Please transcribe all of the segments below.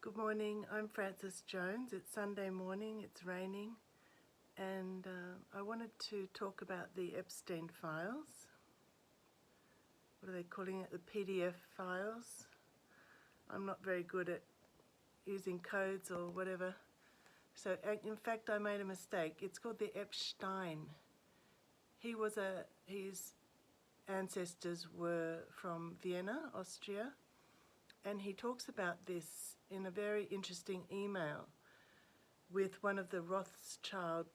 Good morning, I'm Frances Jones. It's Sunday morning, it's raining, and I wanted to talk about the Epschtein files. What are they calling it? The PDF files. I'm not very good at using codes or whatever. So in fact I made a mistake. It's called the Epschtein. His ancestors were from Vienna, Austria, and he talks about this in a very interesting email with one of the Rothschild,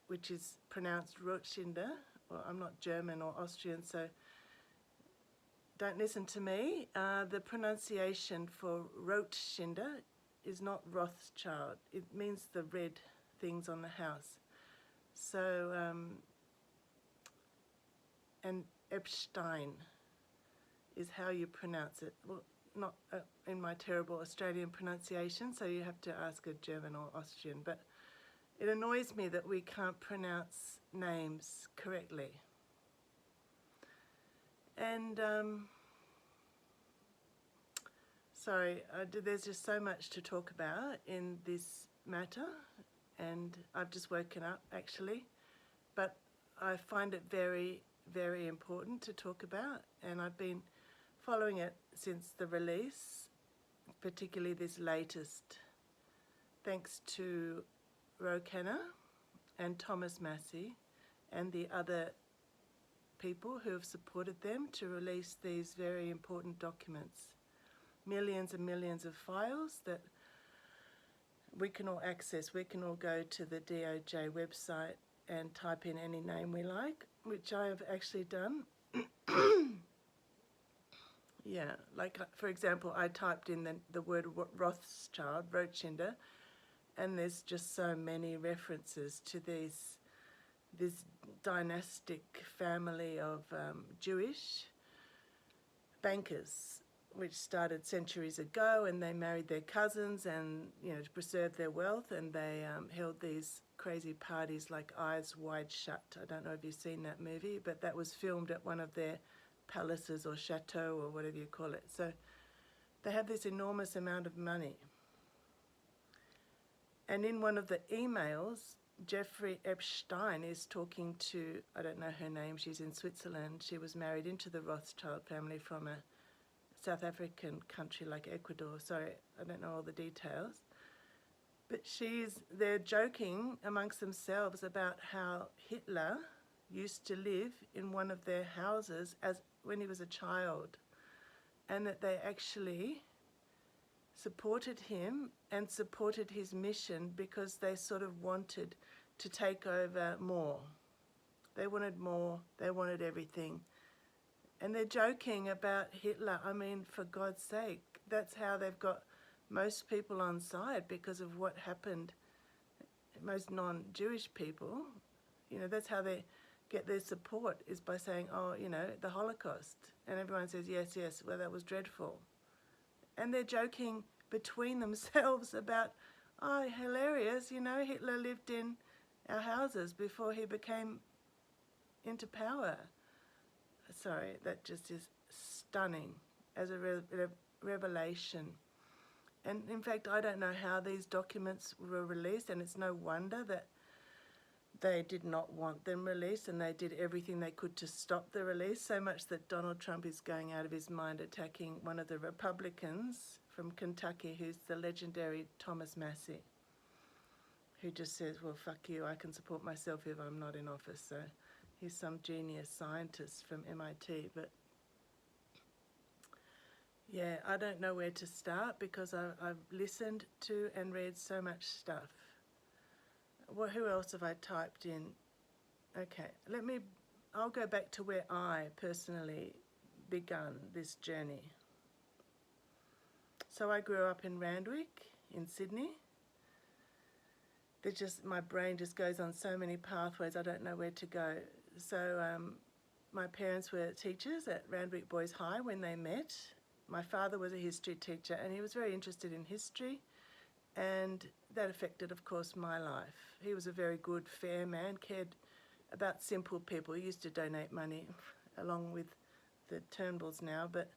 which is pronounced Rothschinder. Well, I'm not German or Austrian, so don't listen to me. The pronunciation for Rothschinder is not Rothschild. It means the red things on the house. So, and Epschtein is how you pronounce it. Well, not in my terrible Australian pronunciation, so you have to ask a German or Austrian, but it annoys me that we can't pronounce names correctly. And sorry, there's just so much to talk about in this matter, and I've just woken up actually, but I find it very, very important to talk about, and I've been following it since the release, particularly this latest, thanks to Rokenna and Thomas Massey and the other people who have supported them to release these very important documents. Millions and millions of files that we can all access. We can all go to the DOJ website and type in any name we like, which I have actually done. Yeah, like for example, I typed in the word Rothschild, and there's just so many references to this dynastic family of Jewish bankers, which started centuries ago, and they married their cousins, and to preserve their wealth, and they held these crazy parties like Eyes Wide Shut. I don't know if you've seen that movie, but that was filmed at one of their palaces or chateau or whatever you call it. So they have this enormous amount of money. And in one of the emails, Jeffrey Epschtein is talking to, I don't know her name, she's in Switzerland. She was married into the Rothschild family from a South African country like Ecuador. Sorry, I don't know all the details. But they're joking amongst themselves about how Hitler used to live in one of their houses when he was a child, and that they actually supported him and supported his mission because they sort of wanted to take over more. They wanted more, they wanted everything. And they're joking about Hitler. I mean, for God's sake, that's how they've got most people on side because of what happened. Most non-Jewish people, that's how they get their support, is by saying, oh, the Holocaust. And everyone says, yes, well, that was dreadful. And they're joking between themselves about, oh, hilarious, Hitler lived in our houses before he became into power. Sorry, that just is stunning as a revelation. And in fact, I don't know how these documents were released, and it's no wonder that they did not want them released, and they did everything they could to stop the release, so much that Donald Trump is going out of his mind attacking one of the Republicans from Kentucky, who's the legendary Thomas Massey, who just says, well, fuck you, I can support myself if I'm not in office. So he's some genius scientist from MIT. But yeah, I don't know where to start because I've listened to and read so much stuff. Well, who else have I typed in? Okay, I'll go back to where I personally begun this journey. So I grew up in Randwick in Sydney. My brain just goes on so many pathways, I don't know where to go. So my parents were teachers at Randwick Boys High when they met. My father was a history teacher, and he was very interested in history, and that affected, of course, my life. He was a very good, fair man, cared about simple people. He used to donate money along with the Turnbulls now, but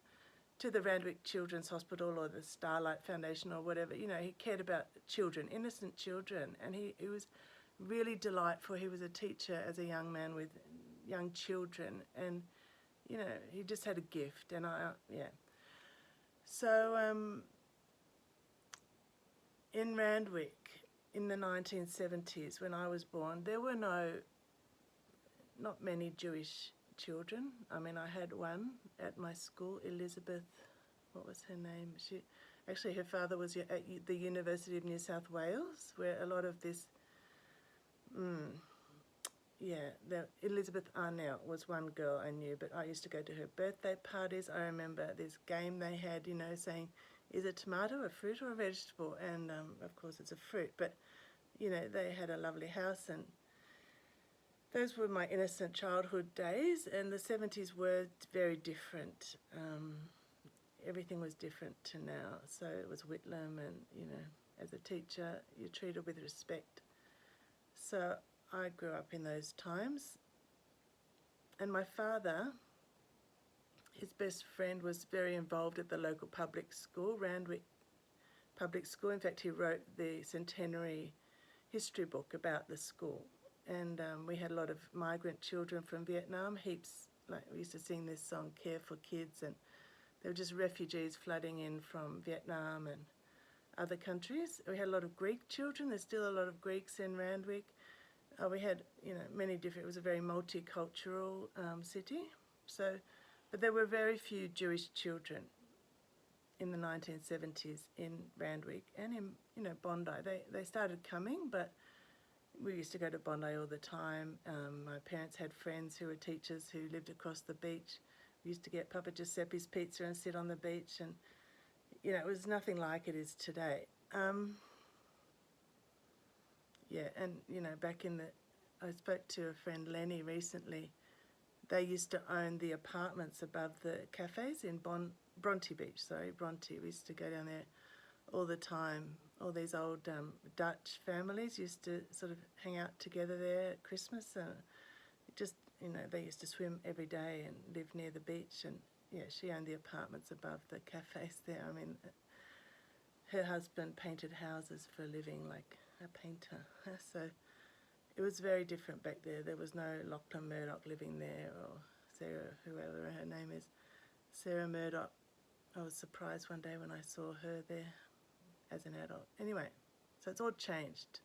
to the Randwick Children's Hospital or the Starlight Foundation or whatever. You know, he cared about children, innocent children, and he was really delightful. He was a teacher as a young man with young children, and you know, he just had a gift. And so in Randwick in the 1970s, when I was born, there were not many Jewish children. I mean, I had one at my school, Elizabeth, what was her name? Her father was at the University of New South Wales, where a lot of this, Elizabeth Arnell was one girl I knew, but I used to go to her birthday parties. I remember this game they had, you know, saying, is a tomato a fruit or a vegetable? And of course it's a fruit, but you know, they had a lovely house, and those were my innocent childhood days. And the 70s were very different. Everything was different to now. So it was Whitlam, and you know, as a teacher you're treated with respect. So I grew up in those times. And my father, his best friend, was very involved at the local public school, Randwick Public School. In fact, he wrote the centenary history book about the school. And we had a lot of migrant children from Vietnam, heaps. Like, we used to sing this song, Care for Kids, and they were just refugees flooding in from Vietnam and other countries. We had a lot of Greek children. There's still a lot of Greeks in Randwick. We had, you know, many different, it was a very multicultural city. So, but there were very few Jewish children in the 1970s in Randwick and in, you know, Bondi. They started coming, but we used to go to Bondi all the time. My parents had friends who were teachers who lived across the beach. We used to get Papa Giuseppe's pizza and sit on the beach, and you know, it was nothing like it is today. And you know, I spoke to a friend, Lenny, recently. They used to own the apartments above the cafes in Bronte Beach. We used to go down there all the time. All these old Dutch families used to sort of hang out together there at Christmas. Just, you know, they used to swim every day and live near the beach. And yeah, she owned the apartments above the cafes there. I mean, her husband painted houses for a living, like a painter. So it was very different back there. There was no Lachlan Murdoch living there, or Sarah, whoever her name is, Sarah Murdoch. I was surprised one day when I saw her there as an adult. Anyway, so it's all changed.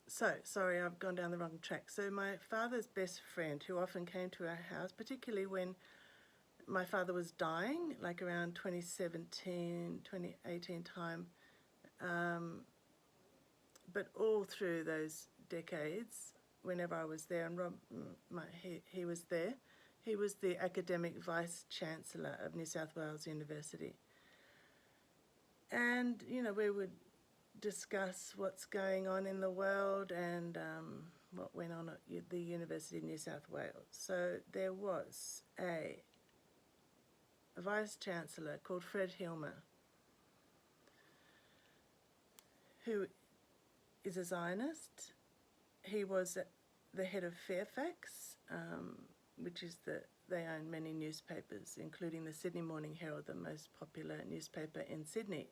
So, sorry, I've gone down the wrong track. So my father's best friend, who often came to our house, particularly when my father was dying, like around 2017, 2018 time, but all through those decades, whenever I was there, and Rob, he was there. He was the academic vice-chancellor of New South Wales University. And, you know, we would discuss what's going on in the world and what went on at the University of New South Wales. So there was a vice-chancellor called Fred Hilmer, who is a Zionist. He was the head of Fairfax, which is they own many newspapers, including the Sydney Morning Herald, the most popular newspaper in Sydney.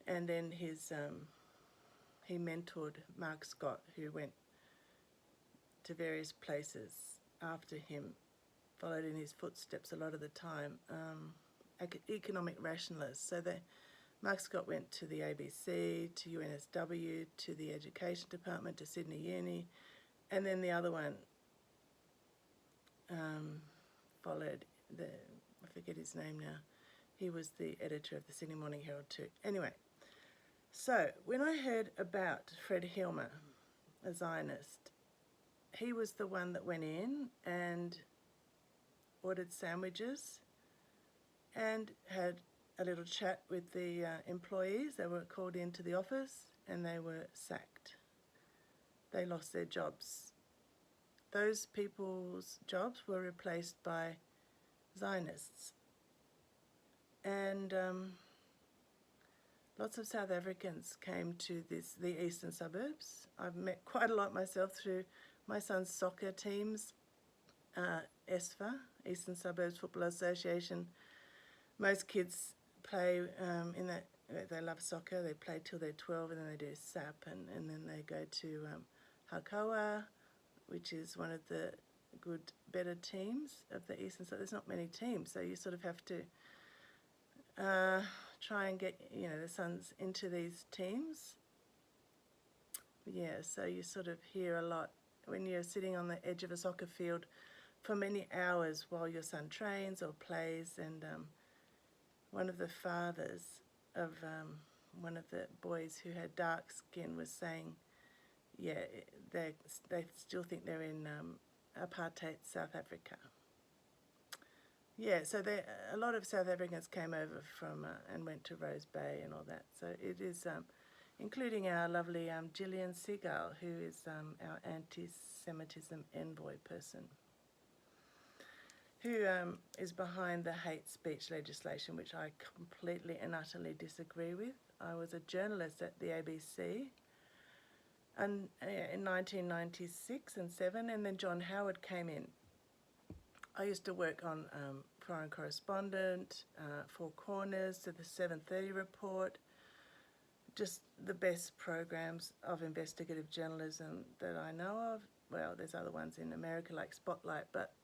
And then he mentored Mark Scott, who went to various places after him, followed in his footsteps a lot of the time, economic rationalists. So Mark Scott went to the ABC, to UNSW, to the Education Department, to Sydney Uni, and then the other one followed, I forget his name now. He was the editor of the Sydney Morning Herald too. Anyway, so when I heard about Fred Hilmer, a Zionist, he was the one that went in and ordered sandwiches and had a little chat with the employees. They were called into the office and they were sacked. They lost their jobs. Those people's jobs were replaced by Zionists. And lots of South Africans came to the eastern suburbs. I've met quite a lot myself through my son's soccer teams ESFA, Eastern Suburbs Football Association. Most kids play in that. They love soccer. They play till they're 12, and then they do SAP, and then they go to Hakoa, which is one of the better teams of the Eastern Side. There's not many teams, so you sort of have to try and get the sons into these teams. Yeah, so you sort of hear a lot when you're sitting on the edge of a soccer field for many hours while your son trains or plays, and one of the fathers of one of the boys who had dark skin was saying, yeah, they still think they're in apartheid South Africa. Yeah, so a lot of South Africans came over from and went to Rose Bay and all that. So it is, including our lovely Gillian Seagal, who is our anti-Semitism envoy person, who is behind the hate speech legislation, which I completely and utterly disagree with. I was a journalist at the ABC in 1996 and 7, and then John Howard came in. I used to work on Foreign Correspondent, Four Corners, to the 7:30 Report, just the best programs of investigative journalism that I know of. Well, there's other ones in America like Spotlight, but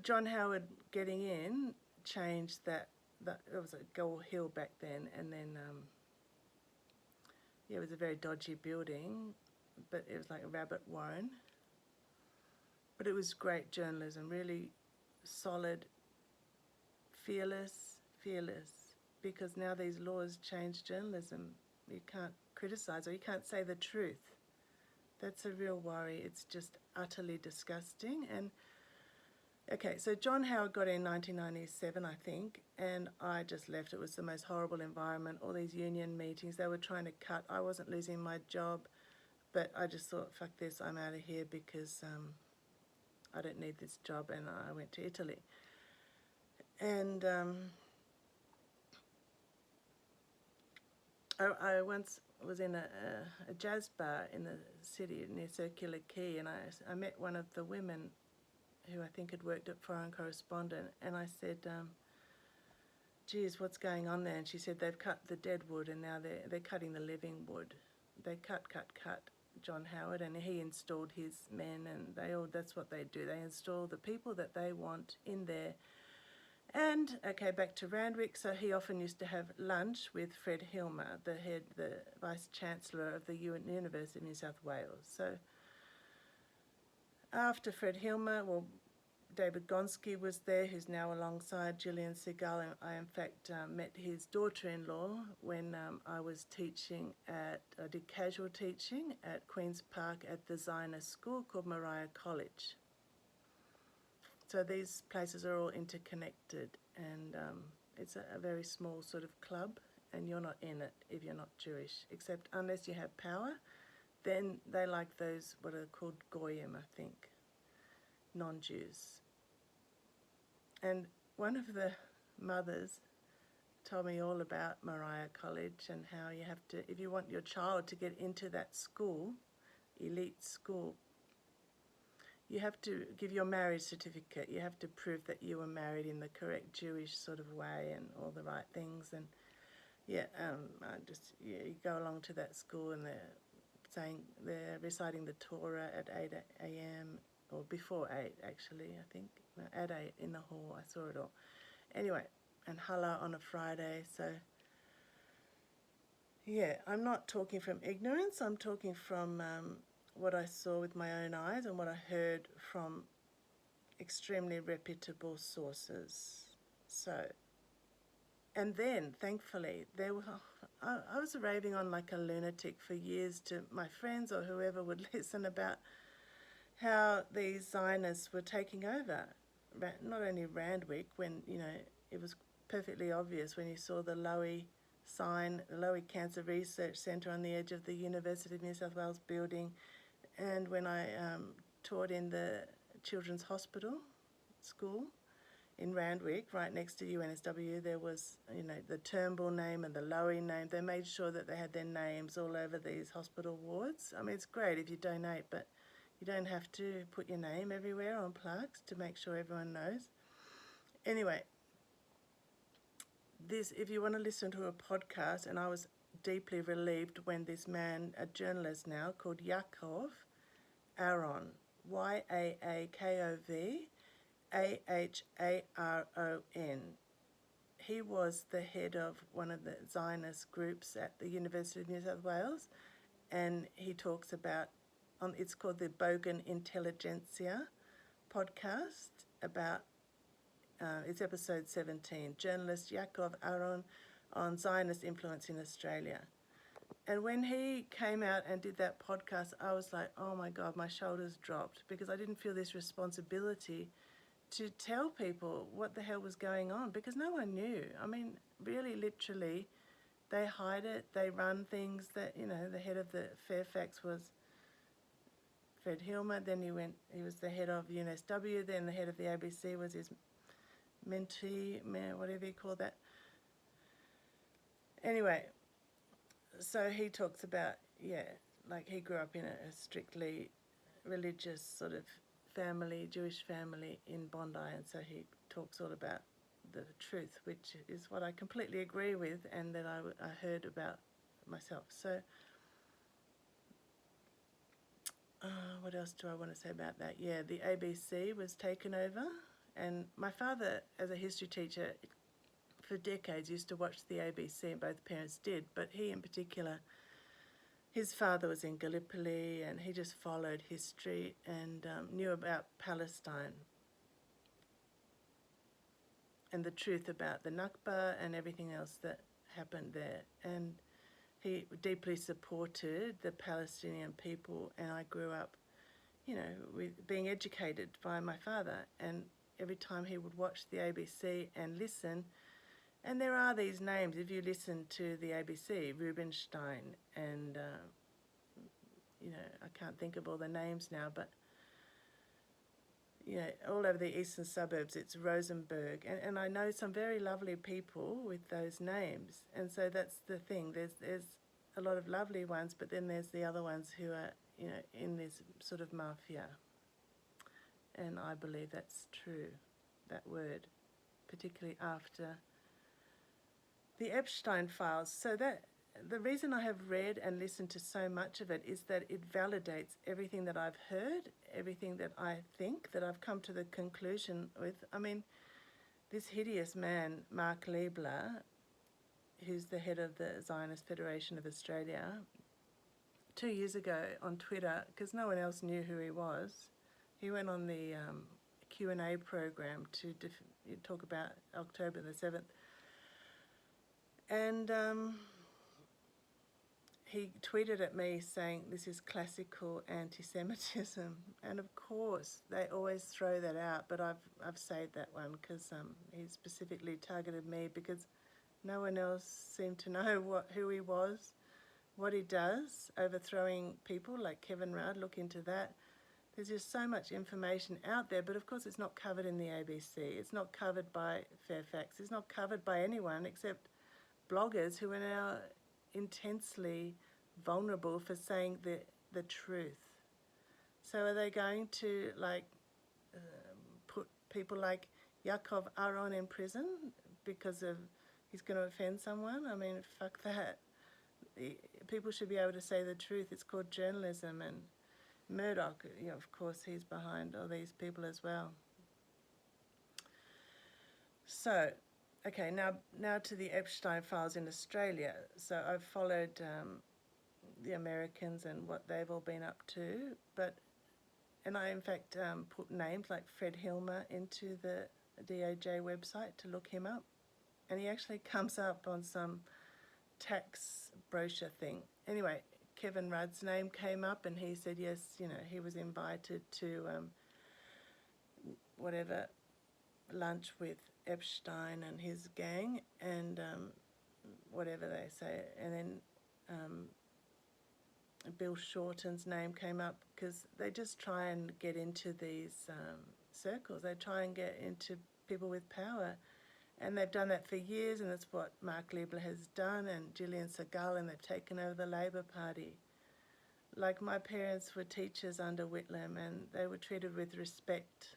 John Howard getting in changed that. It was a Gull Hill back then, and then it was a very dodgy building, but it was like a rabbit warren. But it was great journalism, really solid, fearless, because now these laws change journalism. You can't criticise or you can't say the truth. That's a real worry. It's just utterly disgusting. And okay, so John Howard got in 1997, I think, and I just left. It was the most horrible environment, all these union meetings. They were trying to cut. I wasn't losing my job, but I just thought, fuck this, I'm out of here because I don't need this job, and I went to Italy. And I once was in a jazz bar in the city near Circular Quay, and I met one of the women who I think had worked at Foreign Correspondent, and I said, geez, what's going on there? And she said, they've cut the dead wood, and now they're cutting the living wood. They cut John Howard, and he installed his men, and that's what they do. They install the people that they want in there. And, okay, back to Randwick. So he often used to have lunch with Fred Hilmer, the Vice-Chancellor of the University of New South Wales. So after Fred Hilmer, David Gonski was there, who's now alongside Gillian Seagal. I, in fact, met his daughter-in-law when I was I did casual teaching at Queen's Park at the Zionist school called Moriah College. So these places are all interconnected, and it's a very small sort of club, and you're not in it if you're not Jewish, except unless you have power, then they like those, what are called Goyim, I think, non-Jews. And one of the mothers told me all about Moriah College and how you have to, if you want your child to get into that school, elite school, you have to give your marriage certificate. You have to prove that you were married in the correct Jewish sort of way and all the right things. And you go along to that school, and they're reciting the Torah at 8 a.m. or before 8, actually, I think. No, at 8 in the hall. I saw it all. Anyway, and Challah on a Friday. So, yeah, I'm not talking from ignorance. I'm talking from what I saw with my own eyes and what I heard from extremely reputable sources. So, and then, thankfully, I was raving on like a lunatic for years to my friends or whoever would listen about how these Zionists were taking over, not only Randwick, when, it was perfectly obvious when you saw the Lowy sign, the Lowy Cancer Research Centre on the edge of the University of New South Wales building, and when I taught in the Children's Hospital school in Randwick, right next to UNSW, there was, the Turnbull name and the Lowy name. They made sure that they had their names all over these hospital wards. I mean, it's great if you donate, but You don't have to put your name everywhere on plaques to make sure everyone knows. Anyway, if you want to listen to a podcast, and I was deeply relieved when this man, a journalist now called Yaakov, Aharon, Yaakov, Aharon. He was the head of one of the Zionist groups at the University of New South Wales, and he talks about, it's called the Bogan Intelligentsia podcast, about, it's episode 17, journalist Yaakov Aharon on Zionist influence in Australia. And when he came out and did that podcast, I was like, oh my God, my shoulders dropped, because I didn't feel this responsibility to tell people what the hell was going on, because no one knew. I mean, really, literally, they hide it, they run things that, the head of the Fairfax was Fred Hilmer, then he was the head of UNSW, then the head of the ABC was his mentee, whatever you call that. Anyway, so he talks about, like he grew up in a strictly religious sort of family, Jewish family in Bondi, and so he talks all about the truth, which is what I completely agree with and that I heard about myself. So what else do I want to say about that? Yeah, the ABC was taken over, and my father, as a history teacher for decades, used to watch the ABC, and both parents did, but he in particular, his father was in Gallipoli, and he just followed history and knew about Palestine and the truth about the Nakba and everything else that happened there. And he deeply supported the Palestinian people, and I grew up, with being educated by my father. And every time he would watch the ABC and listen, and there are these names, if you listen to the ABC, Rubinstein, and, I can't think of all the names now, but, all over the eastern suburbs, it's Rosenberg. And I know some very lovely people with those names. And so that's the thing. There's a lot of lovely ones, but then there's the other ones who are, in this sort of mafia. And I believe that's true, that word, particularly after the Epschtein files. So that the reason I have read and listened to so much of it is that it validates everything that I've heard, everything that I think, that I've come to the conclusion with. I mean, this hideous man, Mark Liebler, who's the head of the Zionist Federation of Australia, 2 years ago on Twitter, because no one else knew who he was, he went on the Q&A program to talk about October the 7th. And he tweeted at me saying, this is classical anti-Semitism. And of course, they always throw that out, but I've saved that one because he specifically targeted me, because no one else seemed to know who he was, what he does, overthrowing people like Kevin Rudd. Look into that. There's just so much information out there, but of course it's not covered in the ABC. It's not covered by Fairfax. It's not covered by anyone except bloggers who are now intensely vulnerable for saying the truth. So are they going to put people like Yaakov Aharon in prison because he's going to offend someone? I mean, fuck that. People should be able to say the truth. It's called journalism. And Murdoch, of course, he's behind all these people as well. So, okay, now to the Epschtein files in Australia. So I've followed the Americans and what they've all been up to, and I in fact put names like Fred Hilmer into the DOJ website to look him up, and he actually comes up on some tax brochure thing. Anyway, Kevin Rudd's name came up, and he said yes, he was invited to whatever lunch with Epschtein and his gang, and whatever they say. And then Bill Shorten's name came up, because they just try and get into these circles. They try and get into people with power, and they've done that for years, and that's what Mark Liebler has done, and Gillian Segal, and they've taken over the Labor Party. Like my parents were teachers under Whitlam and they were treated with respect.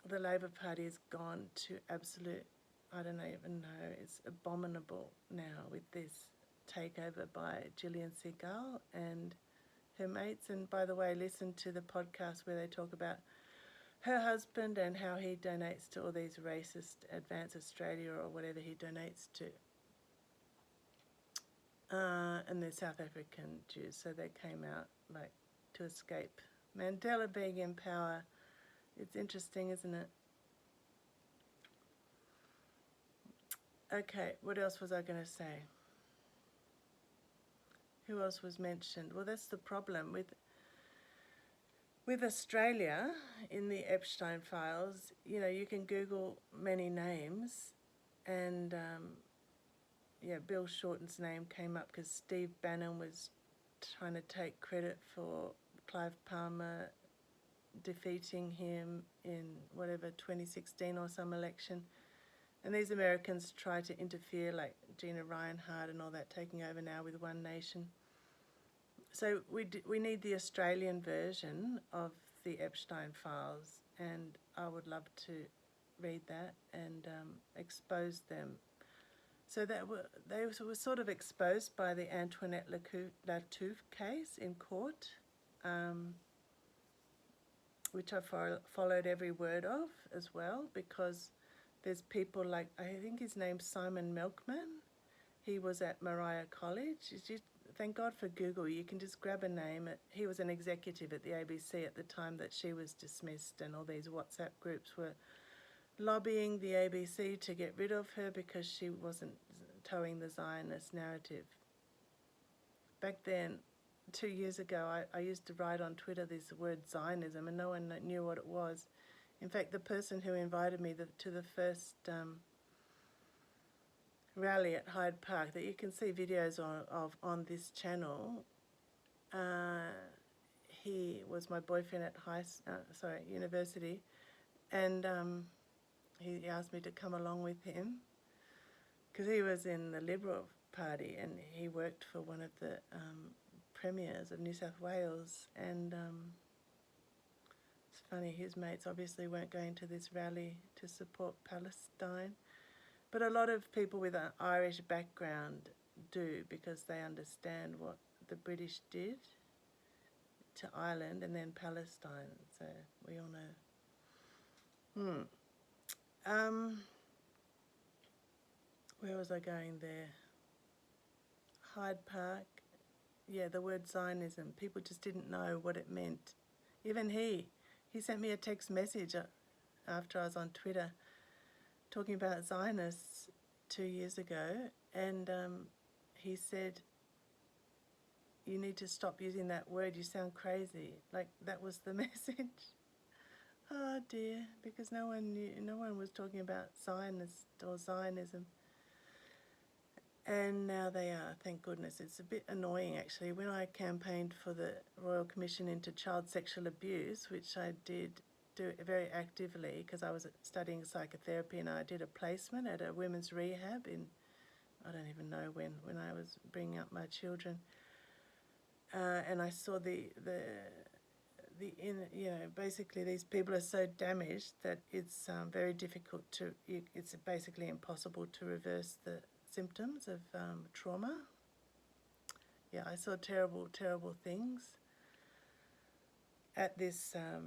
The Labor Party has gone to absolute, I don't even know, it's abominable now with this takeover by Gillian Seagal and her mates. And by the way, listen to the podcast where they talk about her husband and how he donates to all these racist Advance Australia or whatever he donates to. And they're South African Jews, so they came out like to escape Mandela being in power. It's interesting, isn't it? Okay, what else was I going to say? Who else was mentioned? Well, that's the problem with Australia in the Epschtein files. You know, you can Google many names, and Bill Shorten's name came up because Steve Bannon was trying to take credit for Clive Palmer defeating him in whatever 2016 or some election. And these Americans try to interfere, like Gina Reinhardt and all that, taking over now with One Nation. So we need the Australian version of the Epschtein files, and I would love to read that and expose them. So they were sort of exposed by the Antoinette Lattouf case in court, which I followed every word of as well, because there's people like, I think his name's Simon Milkman. He was at Mariah College. Thank God for Google. You can just grab a name. He was an executive at the ABC at the time that she was dismissed, and all these WhatsApp groups were lobbying the ABC to get rid of her because she wasn't towing the Zionist narrative. Back then, 2 years ago, I used to write on Twitter this word Zionism, and no one knew what it was. In fact, the person who invited me to the first rally at Hyde Park that you can see videos of on this channel, he was my boyfriend at university, and he asked me to come along with him because he was in the Liberal Party and he worked for one of the premiers of New South Wales, and it's funny, his mates obviously weren't going to this rally to support Palestine, but a lot of people with an Irish background do, because they understand what the British did to Ireland and then Palestine, so we all know. Where was I going there? Hyde Park. Yeah, the word Zionism. People just didn't know what it meant. Even he sent me a text message after I was on Twitter talking about Zionists 2 years ago, and he said, you need to stop using that word, you sound crazy. Like, that was the message. Oh dear, because no one was talking about Zionist or Zionism. And now they are, thank goodness. It's a bit annoying, actually. When I campaigned for the Royal Commission into Child Sexual Abuse, which I did do very actively because I was studying psychotherapy, and I did a placement at a women's rehab in, I don't even know when I was bringing up my children. And I saw basically these people are so damaged that it's very difficult it's basically impossible to reverse the symptoms of trauma. Yeah, I saw terrible, terrible things at this, a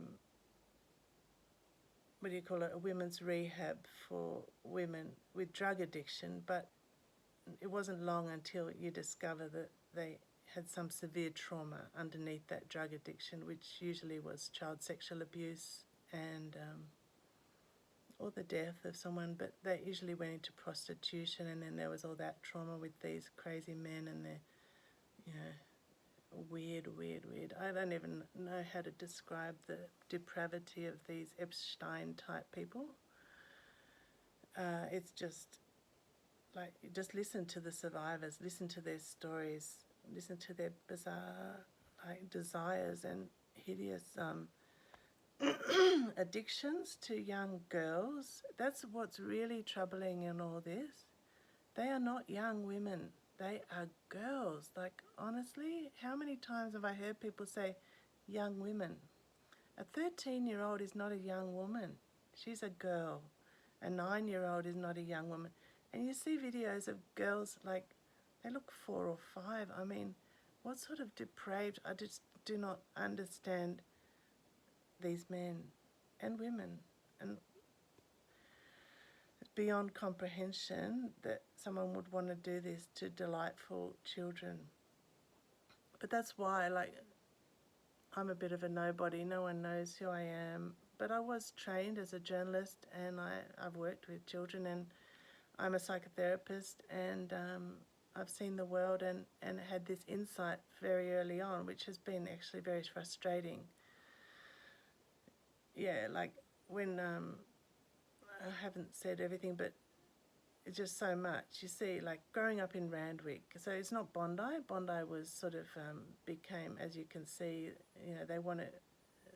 women's rehab for women with drug addiction, but it wasn't long until you discover that they had some severe trauma underneath that drug addiction, which usually was child sexual abuse and or the death of someone, but they usually went into prostitution, and then there was all that trauma with these crazy men and their, weird. I don't even know how to describe the depravity of these Epschtein-type people. It's just, like, just listen to the survivors, listen to their stories, listen to their bizarre, desires and hideous addictions to young girls. That's what's really troubling in all this. They are not young women. they are girls. Like, honestly, how many times have I heard people say young women? A 13-year-old is not a young woman. She's a girl. A 9-year-old is not a young woman. And you see videos of girls, like, they look 4 or 5. I mean, what sort of depraved... I just do not understand these men and women. And it's beyond comprehension that someone would want to do this to delightful children. But that's why, like, I'm a bit of a nobody. No one knows who I am. But I was trained as a journalist, and I've worked with children, and I'm a psychotherapist, and I've seen the world and had this insight very early on, which has been actually very frustrating. Yeah, like when I haven't said everything, but it's just so much. You see, like growing up in Randwick, so it's not Bondi. Bondi was sort of became, as you can see, you know, they want to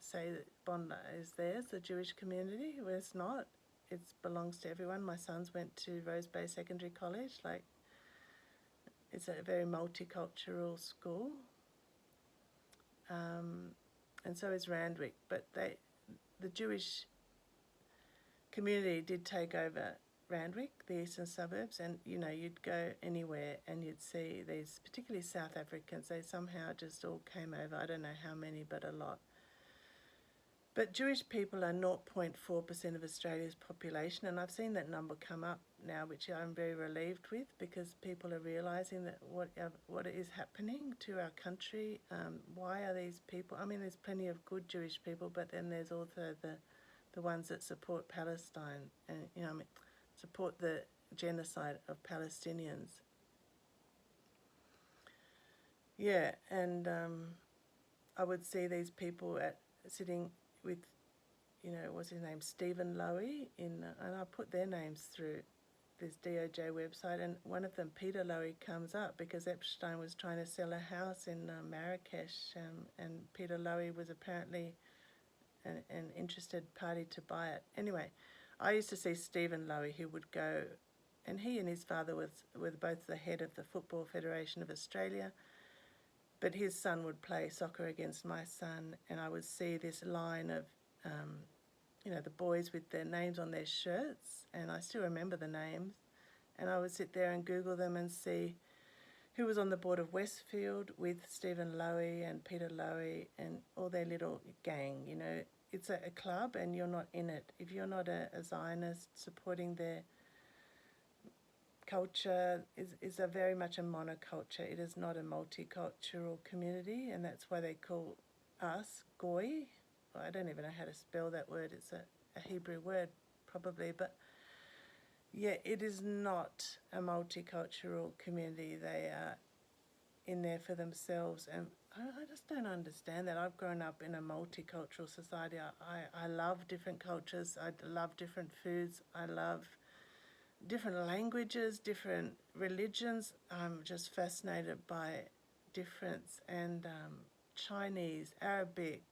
say that Bondi is theirs, the Jewish community. Well, it's not. It belongs to everyone. My sons went to Rose Bay Secondary College. Like, it's a very multicultural school. And so is Randwick. But the Jewish community did take over Randwick, the eastern suburbs, and, you know, you'd go anywhere and you'd see these, particularly South Africans, they somehow just all came over. I don't know how many, but a lot. But Jewish people are 0.4% of Australia's population, and I've seen that number come up now, which I'm very relieved with, because people are realising that what is happening to our country. Why are these people? I mean, there's plenty of good Jewish people, but then there's also the ones that support Palestine and, you know, I mean, support the genocide of Palestinians. Yeah, and I would see these people sitting with, you know, what's his name, Stephen Lowy, and I put their names through this DOJ website, and one of them, Peter Lowy, comes up because Epschtein was trying to sell a house in Marrakesh, and Peter Lowy was apparently an interested party to buy it. Anyway, I used to see Stephen Lowy, who would go, and he and his father were both the head of the Football Federation of Australia, but his son would play soccer against my son, and I would see this line of, you know, the boys with their names on their shirts, and I still remember the names, and I would sit there and Google them and see who was on the board of Westfield with Stephen Lowy and Peter Lowy and all their little gang. You know, it's a club and you're not in it. If you're not a Zionist supporting their culture, is a very much a monoculture. It is not a multicultural community, and that's why they call us Goy. Well, I don't even know how to spell that word. It's a Hebrew word probably, but yeah, it is not a multicultural community. They are in there for themselves, and I just don't understand that. I've grown up in a multicultural society. I love different cultures. I love different foods. I love different languages, different religions. I'm just fascinated by difference, and Chinese, Arabic,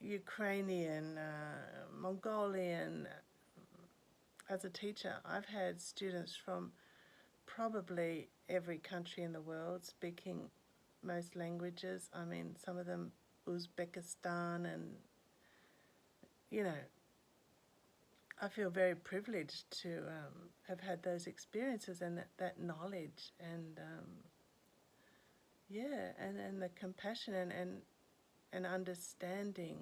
Ukrainian, Mongolian. As a teacher, I've had students from probably every country in the world speaking most languages. I mean, some of them Uzbekistan, and, you know, I feel very privileged to have had those experiences and that knowledge, and yeah, and the compassion and understanding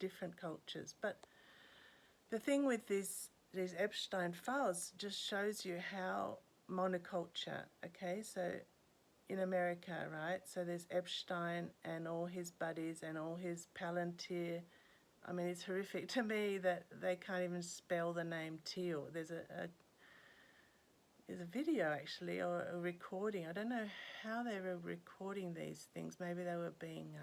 different cultures. But the thing with these Epschtein files just shows you how monoculture, okay, so in America, right, so there's Epschtein and all his buddies and all his Palantir. I mean, it's horrific to me that they can't even spell the name Teal. There's a video, actually, or a recording. I don't know how they were recording these things. Maybe they were being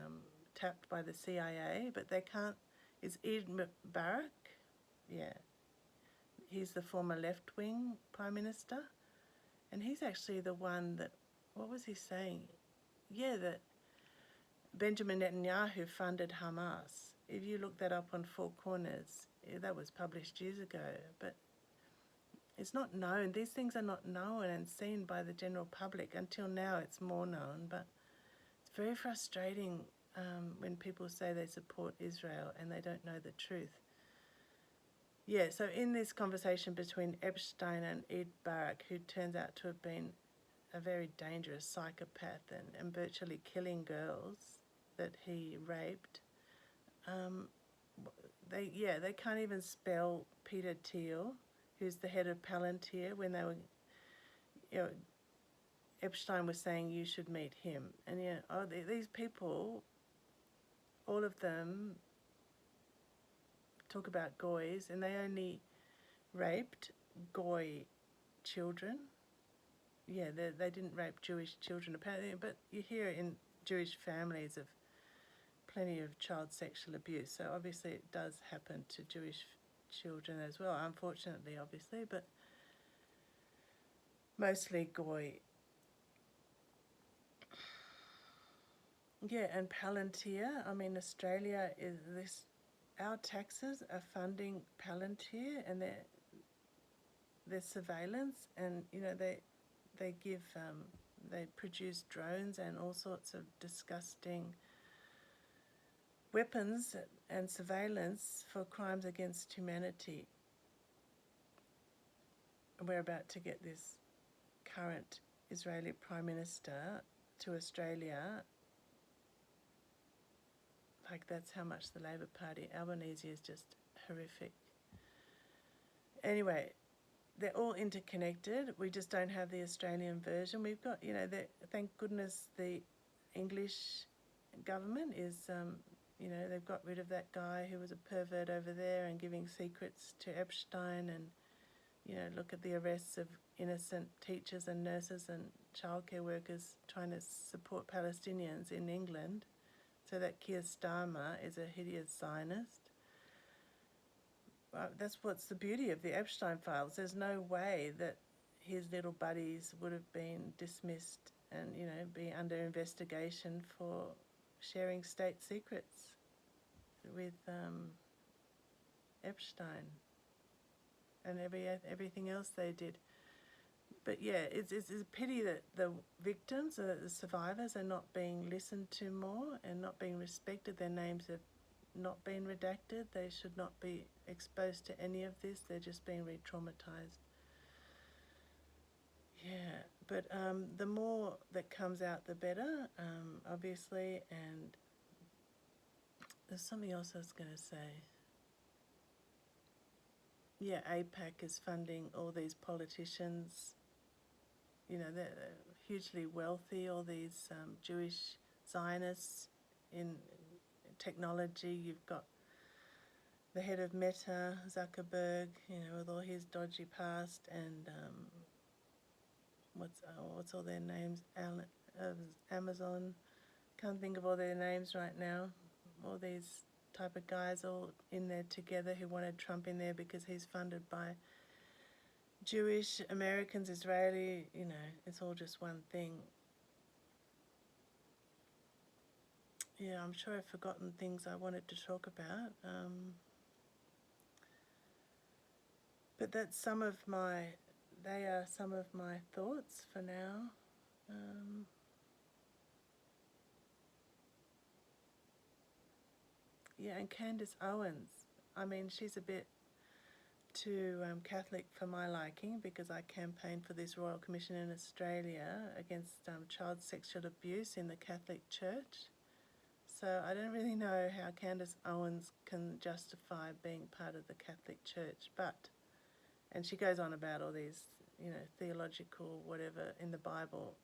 tapped by the CIA, but they can't. It's Eid Mubarak. Yeah. He's the former left-wing Prime Minister. And he's actually the one that, what was he saying? Yeah, that Benjamin Netanyahu funded Hamas. If you look that up on Four Corners, that was published years ago. But It's not known. These things are not known and seen by the general public. Until now, it's more known, but it's very frustrating when people say they support Israel and they don't know the truth. Yeah, so in this conversation between Epschtein and Ed Barak, who turns out to have been a very dangerous psychopath and virtually killing girls that he raped, they can't even spell Peter Thiel, who's the head of Palantir, when they were, Epschtein was saying you should meet him. And these people, all of them talk about goys, and they only raped goy children. Yeah, they didn't rape Jewish children apparently, but you hear in Jewish families of plenty of child sexual abuse. So obviously it does happen to Jewish children as well, unfortunately, obviously, but mostly goy. Yeah, and Palantir, Australia is this. Our taxes are funding Palantir and their surveillance, and they give they produce drones and all sorts of disgusting weapons and surveillance for crimes against humanity. We're about to get this current Israeli Prime Minister to Australia. Like, that's how much the Labor Party, Albanese, is just horrific. Anyway, they're all interconnected. We just don't have the Australian version. We've got, thank goodness the English government is, they've got rid of that guy who was a pervert over there and giving secrets to Epschtein, and, look at the arrests of innocent teachers and nurses and childcare workers trying to support Palestinians in England. So that Keir Starmer is a hideous Zionist. That's what's the beauty of the Epschtein files. There's no way that his little buddies would have been dismissed and, be under investigation for sharing state secrets with Epschtein and everything else they did. But yeah, it's a pity that the victims, the survivors, are not being listened to more and not being respected. Their names have not been redacted. They should not be exposed to any of this. They're just being re-traumatized. Yeah, but the more that comes out, the better, obviously. And there's something else I was going to say. Yeah, AIPAC is funding all these politicians. They're hugely wealthy, all these Jewish Zionists in technology. You've got the head of Meta, Zuckerberg, with all his dodgy past, and what's all their names? Amazon. Can't think of all their names right now. All these type of guys all in there together who wanted Trump in there because he's funded by Jewish, Americans, Israeli, it's all just one thing. Yeah, I'm sure I've forgotten things I wanted to talk about. But they are some of my thoughts for now. Yeah, and Candace Owens, she's a bit too Catholic for my liking, because I campaigned for this Royal Commission in Australia against child sexual abuse in the Catholic Church. So I don't really know how Candace Owens can justify being part of the Catholic Church, and she goes on about all these, theological whatever in the Bible